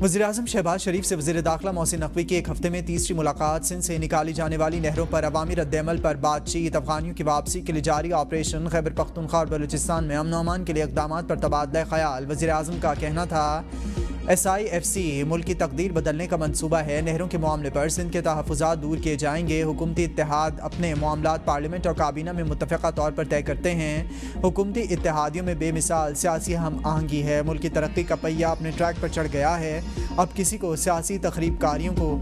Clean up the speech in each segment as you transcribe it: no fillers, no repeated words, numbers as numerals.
वज़ीर-ए-आज़म शहबाज शरीफ से वज़ीर दाखिला मोहसिन नकवी की एक हफ्ते में तीसरी मुलाकात। सिंध से निकाली जाने वाली नहरों पर अवामी रद्द-ए-अमल पर बातचीत। अफगानियों की वापसी के लिए जारी ऑपरेशन। खैबर पख्तूनख्वा और बलूचिस्तान में अमन अमान के लिए इक़दामात पर तबादला ख्याल। वज़ीर-ए-आज़म का कहना था SIFC मुल्क की तकदीर बदलने का मंसूबा है। नहरों के मामले पर सिंध के तहफ़्फ़ुज़ात दूर किए जाएंगे। हुकूमती इत्तेहाद अपने मामलात पार्लियामेंट और काबीना में मुत्तफ़िक़ा तौर पर तय करते हैं। हुकूमती इत्तेहादियों में बेमिसाल सियासी हम आहंगी है। मुल्क की तरक्की का पहिया अपने ट्रैक पर चढ़ गया है। अब किसी को सियासी तख़रीबकारियों को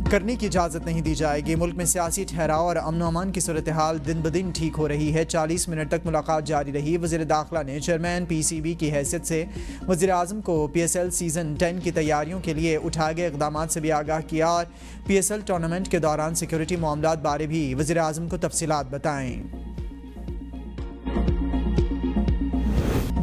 करने की इजाज़त नहीं दी जाएगी। मुल्क में सियासी ठहराव और अमन अमान की सूरत हाल दिन ब दिन ठीक हो रही है। 40 मिनट तक मुलाकात जारी रही। वज़ीर दाखिला ने चेयरमैन PCB की हैसियत से वज़ीर-ए-आज़म को PSL सीज़न 10 की तैयारियों के लिए उठाए गए इक़दामात से भी आगाह किया और PSL टूर्नामेंट के दौरान सिक्योरिटी मामलात बारे भी वज़ीर-ए-आज़म को तफ़सीलात बताएँ।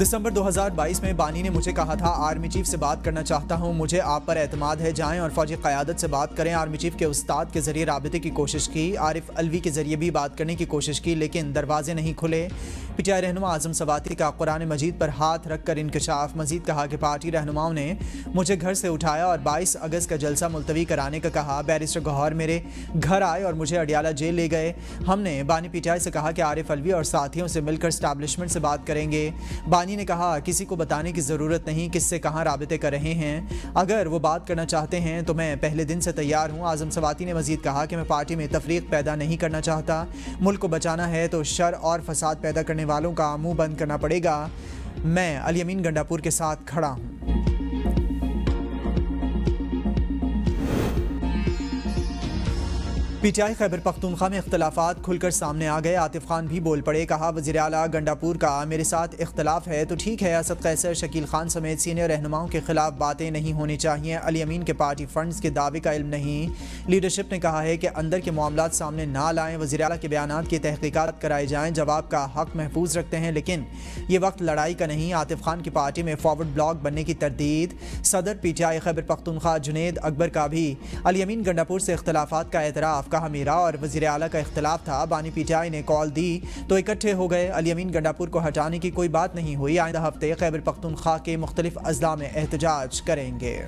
दिसंबर 2022 में बानी ने मुझे कहा था, आर्मी चीफ से बात करना चाहता हूं, मुझे आप पर एतमाद है, जाएं और फौजी क़यादत से बात करें। आर्मी चीफ के उस्ताद के ज़रिए राबिते की कोशिश की, आरिफ अलवी के ज़रिए भी बात करने की कोशिश की, लेकिन दरवाजे नहीं खुले। PTI रहनुमा आज़म सवाती का कुरान मजीद पर हाथ रख कर इंकशाफ। मजीद कहा कि पार्टी रहनुमाओं ने मुझे घर से उठाया और 22 अगस्त का जलसा मुलतवी कराने का कहा। बैरिस्टर गौहर मेरे घर आए और मुझे अडियाला जेल ले गए। हमने बानी PTI से कहा कि आरिफ अलवी और साथियों से मिलकर एस्टैब्लिशमेंट से बात करेंगे। बानी ने कहा, किसी को बताने की ज़रूरत नहीं किससे कहाँ राबिते कर रहे हैं। अगर वो बात करना चाहते हैं तो मैं पहले दिन से तैयार हूँ। आज़म सवाती ने मजीद कहा कि मैं पार्टी में तफरीक पैदा नहीं करना चाहता। मुल्क को बचाना है तो शर और फसाद पैदा करने वालों का मुंह बंद करना पड़ेगा। मैं अली अमीन गंडापुर के साथ खड़ा हूँ। PTI खैबर पख्तूनख्वा में इख्तलाफात खुलकर सामने आ गए। आतिफ खान भी बोल पड़े। कहा, वज़ीर आला गंडापुर का मेरे साथ इख्तलाफ है तो ठीक है, असद कैसर, शकील खान समेत सीनियर रहनुमाओं के खिलाफ बातें नहीं होनी चाहिए। अली अमीन के पार्टी फंड्स के दावे का इल्म नहीं। लीडरशिप ने कहा है कि अंदर के मामलात सामने ना लाएं। वज़ीर आला के बयानात की तहकीकात कराई जाएँ। जवाब का हक महफूज रखते हैं, लेकिन ये वक्त लड़ाई का नहीं। आतिफ खान की पार्टी में फॉरवर्ड ब्लॉक बनने की तरदीद। सदर PTI खैबर पख्तूनख्वा जुनेद अकबर का भी अली अमीन गंडापुर से इख्तलाफात का एतराफ़। कहा, मेरा और वज़ीर आला का इख्तलाफ था। बानी PTI ने कॉल दी तो इकट्ठे हो गए। अली अमीन गंडापुर को हटाने की कोई बात नहीं हुई। आइंदा हफ्ते खैबर पख्तूनख्वा के मुख्तलिफ अज़ला में एहतजाज करेंगे।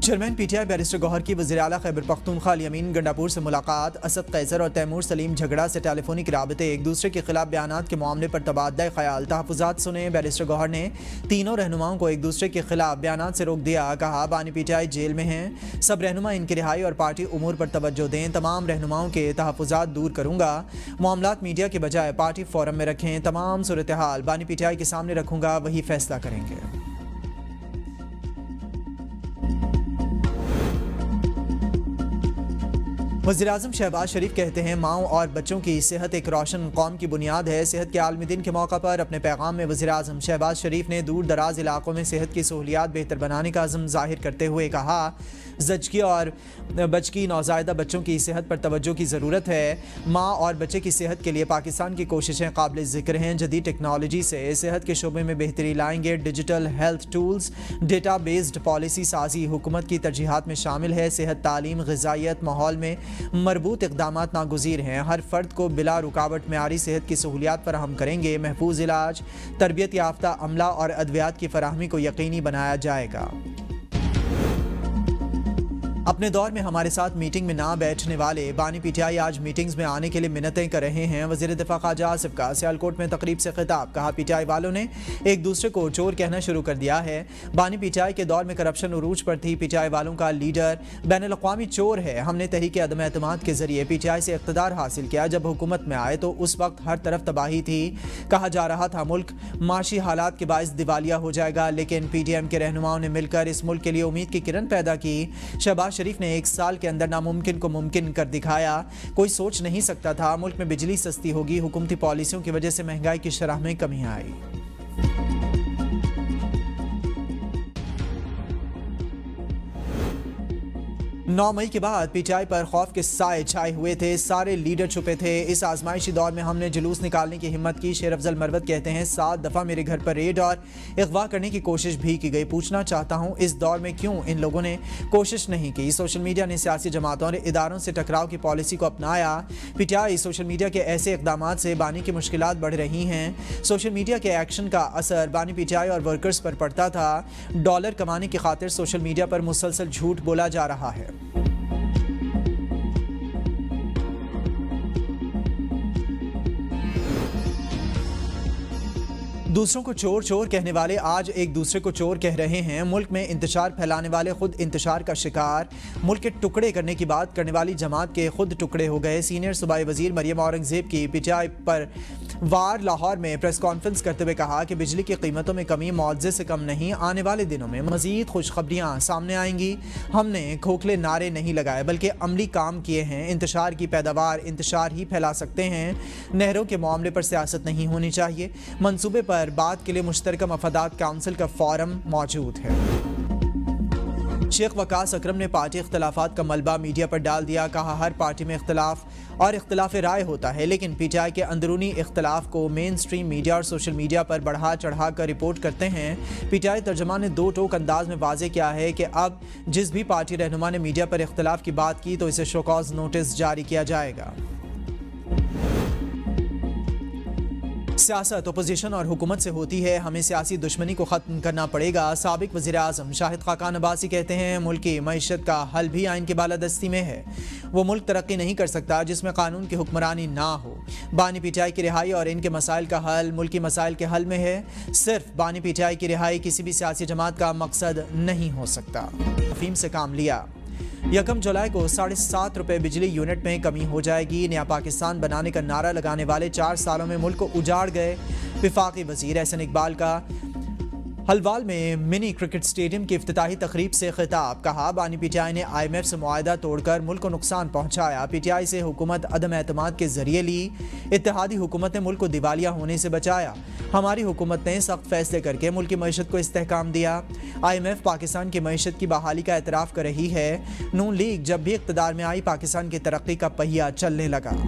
चेयरमैन PTI बैरिस्टर गौहर की वज़ीर आला खैबर पख्तूनख्वा अली अमीन गंडापुर से मुलाकात। असद कैसर और तैमूर सलीम झगड़ा से टेलीफोनिक राबते। एक दूसरे के खिलाफ बयानात के मामले पर तबादला ख्याल। तहफ़्फ़ुज़ात सुने। बैरिस्टर गौहर ने तीनों रहनुमाओं को एक दूसरे के खिलाफ बयानात से रोक दिया। कहा, बानी PTI जेल में हैं, सब रहनुमा इनकी रिहाई और पार्टी उमूर पर तवज्जो दें। तमाम रहनुमाओं के तहफ़्फ़ुज़ात दूर करूँगा। मामलात मीडिया के बजाय पार्टी फोरम में रखें। तमाम सूरत हाल बानी PTI के सामने रखूँगा, वही फैसला करेंगे। वज़ीर-ए-आज़म शहबाज शरीफ कहते हैं, माओं और बच्चों की सेहत एक रोशन कौम की बुनियाद है। सेहत के आलमी दिन के मौका पर अपने पैगाम में वज़ीर-ए-आज़म शहबाज शरीफ ने दूर दराज इलाकों में सेहत की सहूलियात बेहतर बनाने का अज़म ज़ाहिर करते हुए कहा, ज़चगी और बचकी नौज़ायदा बच्चों की सेहत पर तवज्जो की ज़रूरत है। माँ और बच्चे की सेहत के लिए पाकिस्तान की कोशिशें काबिल ज़िक्र हैं। जदीद टेक्नोलॉजी से सेहत के शोबे में बेहतरी लाएंगे। Digital health tools, data based policy साजी हुकूमत की तरजीहात में शामिल है। सेहत, तालीम, ग़िज़ाइयत, माहौल में मरबूत इक़दामात नागुज़ीर हैं। हर फ़र्द को बिला रुकावट मेयारी सेहत की सहूलियात फराहम करेंगे। महफूज इलाज, तरबियत याफ्ता अमला और अद्वियात की फराहमी को यकीनी बनाया जाएगा। अपने दौर में हमारे साथ मीटिंग में ना बैठने वाले बानी PTI आज मीटिंग्स में आने के लिए मिन्नतें कर रहे हैं। वज़ीर दिफ़ा ख्वाजा आसिफ का सियालकोट में तकरीब से खिताब। कहा, PTI वालों ने एक दूसरे को चोर कहना शुरू कर दिया है। बानी PTI के दौर में करप्शन उरूज पर थी। PTI वालों का लीडर बैनुल-अक़वामी चोर है। हमने तहरीक अदम एतमाद के जरिए PTI से इक़्तिदार हासिल किया। जब हुकूमत में आए तो उस वक्त हर तरफ तबाही थी। कहा जा रहा था मुल्क माशी हालात के बाइस दिवालिया हो जाएगा, लेकिन PDM के रहनुमाओं ने मिलकर इस मुल्क के लिए उम्मीद की किरण पैदा की। शहबाज शरीफ ने एक साल के अंदर नामुमकिन को मुमकिन कर दिखाया। कोई सोच नहीं सकता था मुल्क में बिजली सस्ती होगी। हुकूमती पॉलिसियों की वजह से महंगाई की शरह में कमी आई। 9 मई के बाद पीटीआई पर खौफ के साए छाए हुए थे, सारे लीडर छुपे थे। इस आजमाइशी दौर में हमने जुलूस निकालने की हिम्मत की। शेर अफजल मरवत कहते हैं 7 दफ़ा मेरे घर पर रेड और अगवा करने की कोशिश भी की गई। पूछना चाहता हूं इस दौर में क्यों इन लोगों ने कोशिश नहीं की। सोशल मीडिया ने सियासी जमातों और इदारों से टकराव की पॉलिसी को अपनाया। पीटीआई सोशल मीडिया के ऐसे इकदाम से बानी की मुश्किलात बढ़ रही हैं। सोशल मीडिया के एक्शन का असर बानी पीटीआई और वर्कर्स पर पड़ता था। डॉलर कमाने की खातिर सोशल मीडिया पर मुसलसल झूठ बोला जा रहा है। दूसरों को चोर चोर कहने वाले आज एक दूसरे को चोर कह रहे हैं। मुल्क में इंतशार फैलाने वाले खुद इंतशार का शिकार। मुल्क के टुकड़े करने की बात करने वाली जमात के खुद टुकड़े हो गए। सीनियर सूबाई वजीर मरियम औरंगजेब की पीटीआई पर वार लाहौर में प्रेस कॉन्फ्रेंस करते हुए कहा कि बिजली की कीमतों में कमी मुआवजे से कम नहीं। आने वाले दिनों में मजीद खुशखबरियाँ सामने आएंगी। हमने खोखले नारे नहीं लगाए बल्कि अमली काम किए हैं। इंतशार की पैदावार इंतशार ही फैला सकते हैं। नहरों के मामले पर सियासत नहीं होनी चाहिए। मंसूबे पर बात के लिए मुश्तरका मफादात काउंसिल का फोरम मौजूद है। शेख वकास अकरम ने पार्टी इख्तलाफात का मलबा मीडिया पर डाल दिया। कहा हर पार्टी में इख्तलाफ और इख्तलाफ राय होता है, लेकिन पीटीआई के अंदरूनी इख्तलाफ को मेन स्ट्रीम मीडिया और सोशल मीडिया पर बढ़ा चढ़ा कर रिपोर्ट करते हैं। पीटीआई तर्जुमान ने 2 टोक अंदाज में वाजे किया है कि अब जिस भी पार्टी रहनुमा ने मीडिया पर इख्तलाफ की बात की तो इसे शोकॉज नोटिस जारी किया जाएगा। सियासत अपोजिशन और हुकूमत से होती है, हमें सियासी दुश्मनी को ख़त्म करना पड़ेगा। साबिक वज़ीर आज़म शाहिद खाकान अब्बासी कहते हैं मुल्क की मईशत का हल भी आइन की बालादस्ती में है। वो मुल्क तरक्की नहीं कर सकता जिसमें कानून की हुक्मरानी ना हो। बानी पीटीआई की रिहाई और इनके मसाइल का हल मुल्की मसाइल के हल में है। सिर्फ बानी पीटीआई की रिहाई किसी भी सियासी जमात का मकसद नहीं हो सकता। अफीम से काम लिया। 1 जुलाई को 7.5 रुपये बिजली यूनिट में कमी हो जाएगी। नया पाकिस्तान बनाने का नारा लगाने वाले 4 सालों में मुल्क को उजाड़ गए। वफाकी वजीर एहसन इकबाल का हलवाल में मिनी क्रिकेट स्टेडियम की इफ्तिताही तकरीब से खिताब। कहा बानी पीटीआई ने IMF से मुआहदा तोड़कर मुल्क को नुकसान पहुंचाया। पीटीआई से हुकूमत अदम एतमाद के जरिए ली। इत्तेहादी हुकूमत ने मुल्क को दिवालिया होने से बचाया। हमारी हुकूमत ने सख्त फैसले करके मुल्क की मईशत को इस्तेहकाम दिया। IMF पाकिस्तान की मईशत की बहाली का एतराफ़ कर रही है। नून लीग जब भी इक़्तिदार में आई पाकिस्तान की तरक्की का पहिया चलने लगा।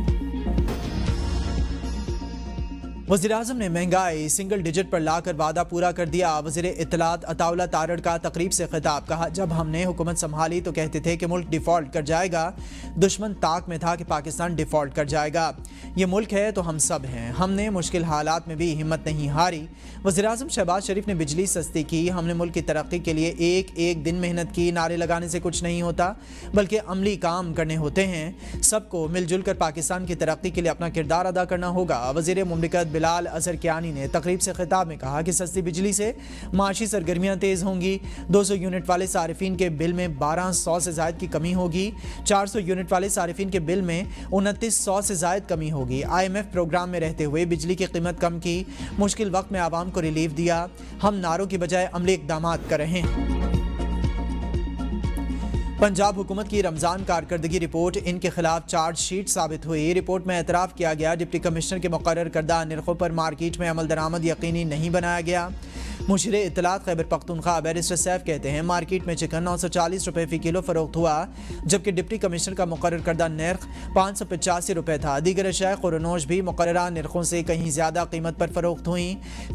वज़ीर आज़म ने महंगाई सिंगल डिजिट पर लाकर वादा पूरा कर दिया। वज़ीर इत्तलात अताउल्ला तारड़ का तकरीब से खिताब। कहा जब हमने हुकूमत संभाली तो कहते थे कि मुल्क डिफ़ॉल्ट कर जाएगा। दुश्मन ताक में था कि पाकिस्तान डिफ़ॉल्ट कर जाएगा। ये मुल्क है तो हम सब हैं। हमने मुश्किल हालात में भी हिम्मत नहीं हारी। वज़ीर आज़म शहबाज शरीफ ने बिजली सस्ती की। हमने मुल्क की तरक्की के लिए एक दिन मेहनत की। नारे लगाने से कुछ नहीं होता बल्कि अमली काम करने होते हैं। सबको मिलजुल कर पाकिस्तान की तरक्की के लिए अपना किरदार अदा करना होगा। वज़ीर मुमलिकत बिलाल अजहर कियानी ने तकरीब से खिताब में कहा कि सस्ती बिजली से माशी सरगर्मियां तेज होंगी। 200 यूनिट वाले सारिफिन के बिल में 1200 से ज़ायद की कमी होगी। 400 यूनिट वाले सारिफिन के बिल में 2900 से ज़ायद कमी होगी। IMF प्रोग्राम में रहते हुए बिजली की कीमत कम की। मुश्किल वक्त में आवाम को रिलीफ दिया। हम नारों की बजाय अमली इक़दामात कर रहे हैं। पंजाब हुकूमत की रमज़ान कारकर्दगी रिपोर्ट इनके खिलाफ चार्जशीट साबित हुई। रिपोर्ट में एतराफ़ किया गया डिप्टी कमिश्नर के मुकर्रर करदा निर्खों पर मार्केट में अमल दरामद यकीनी नहीं बनाया गया। मुशीर इत्तलात खैबर पख्तूनख्वा बैरिस्टर सैफ कहते हैं मार्केट में चिकन 940 रुपये फ़ी किलो फ़रोख्त हुआ जबकि डिप्टी कमिश्नर का मुकर्रर करदा नर्ख 585 रुपये था। दीगर अशिया खुरनोश भी मुकर्ररा नर्खों से कहीं ज़्यादा कीमत पर फ़रोख्त हुई।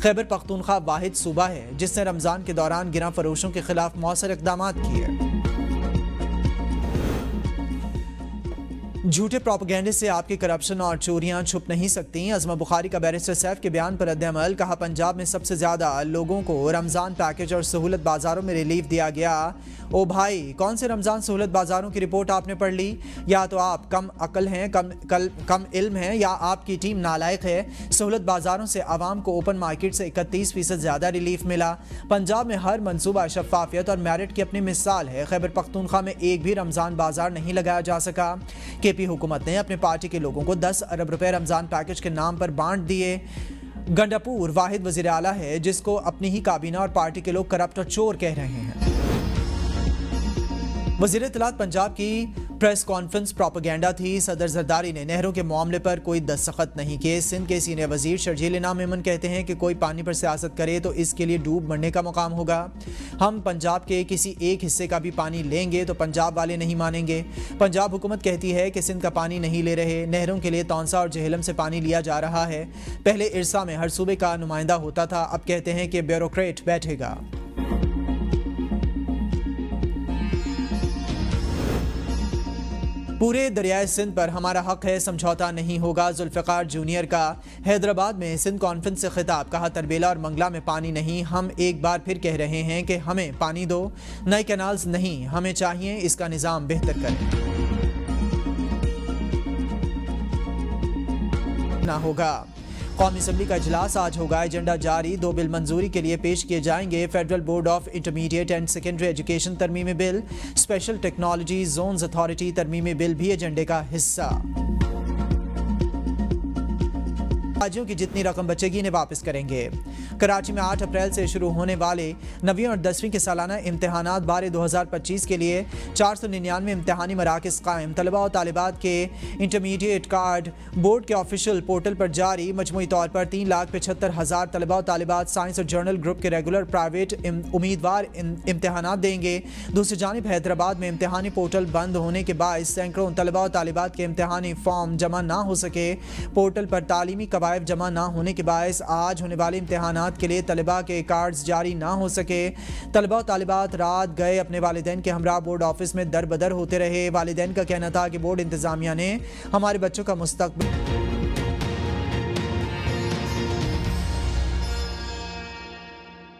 खैबर पख्तूनख्वा वाहिद सूबा है जिसने रमज़ान के दौरान गिरा फरोशों के खिलाफ मौसर इक़दामात किए। झूठे प्रोपेगेंडे से आपकी करप्शन और चोरियां छुप नहीं सकती। अज़मा बुखारी का बैरिस्टर सैफ के बयान पर रद्द-ए-अमल। कहा पंजाब में सबसे ज़्यादा लोगों को रमज़ान पैकेज और सहूलत बाज़ारों में रिलीफ दिया गया। ओ भाई कौन से रमज़ान सहूलत बाज़ारों की रिपोर्ट आपने पढ़ ली? या तो आप कम अकल हैं, कम इल्म हैं या आपकी टीम नालायक है। सहूलत बाज़ारों से आवाम को ओपन मार्केट से 31% ज़्यादा रिलीफ मिला। पंजाब में हर मनसूबा शफाफियत और मेरिट की अपनी मिसाल है। खैबर पख्तूनख्वा में एक भी रमज़ान बाज़ार नहीं लगाया जा सका। KP हुकूमत ने अपने पार्टी के लोगों को 10 अरब रुपए रमज़ान पैकेज के नाम पर बांट दिए। गंडापुर वाहिद वज़ीर आला है जिसको अपनी ही काबीना और पार्टी के लोग करप्ट और चोर कह रहे हैं। वज़ीर इत्तलात पंजाब की प्रेस कॉन्फ्रेंस प्रोपेगेंडा थी। सदर जरदारी ने नहरों के मामले पर कोई दस्तखत नहीं किए। सिंध के सीनियर वजीर शर्जील इनाम मेमन कहते हैं कि कोई पानी पर सियासत करे तो इसके लिए डूब मरने का मुकाम होगा। हम पंजाब के किसी एक हिस्से का भी पानी लेंगे तो पंजाब वाले नहीं मानेंगे। पंजाब हुकूमत कहती है कि सिंध का पानी नहीं ले रहे। नहरों के लिए तौंसा और जेहलम से पानी लिया जा रहा है। पहले इरसा में हर सूबे का नुमाइंदा होता था, अब कहते हैं कि ब्यूरोक्रेट बैठेगा। पूरे दरियाए सिंध पर हमारा हक है, समझौता नहीं होगा। जुल्फ़िकार जूनियर का हैदराबाद में सिंध कॉन्फ्रेंस से खिताब। कहा तरबेला और मंगला में पानी नहीं। हम एक बार फिर कह रहे हैं कि हमें पानी दो, नए कैनाल्स नहीं हमें चाहिए। इसका निज़ाम बेहतर करें ना होगा। कौमी असम्बली का इजलास आज होगा। एजेंडा जारी। 2 बिल मंजूरी के लिए पेश किए जाएंगे। Federal Board of Intermediate and Secondary Education तरमीमी bill, Special Technology Zones Authority तरमीमी बिल भी एजेंडे का हिस्सा। राज्यों की जितनी रकम बचेगी इन्हें वापस करेंगे। कराची में 8 अप्रैल से शुरू होने वाले 9वीं और 10वीं के सालाना इम्तहानात बारे 2025 के लिए 499 इम्तहानी मराकज़ कायम। तलबा और तालिबात के इंटरमीडिएट कार्ड बोर्ड के ऑफिशियल पोर्टल पर जारी। मजमूई तौर पर 3,75,000 तलबा और तालिबात साइंस और जर्नल ग्रुप के रेगुलर प्राइवेट उम्मीदवार इम्तहानात देंगे। दूसरी जानिब हैदराबाद में इम्तहानी पोर्टल बंद होने के बाद सैकड़ों तलबा और तालिबात के इम्तहानी फॉर्म जमा ना हो सके। पोर्टल पर तालीमी कवायद जमा ना होने के बायस आज होने वाले इम्तहानात के लिए तलबा के कार्ड्स जारी ना हो सके। तलबा और तालिबात रात गए अपने वालिदैन के हमरा बोर्ड ऑफिस में दर बदर होते रहे। वालिदैन का कहना था कि बोर्ड इंतजामिया ने हमारे बच्चों का मुस्तकबिल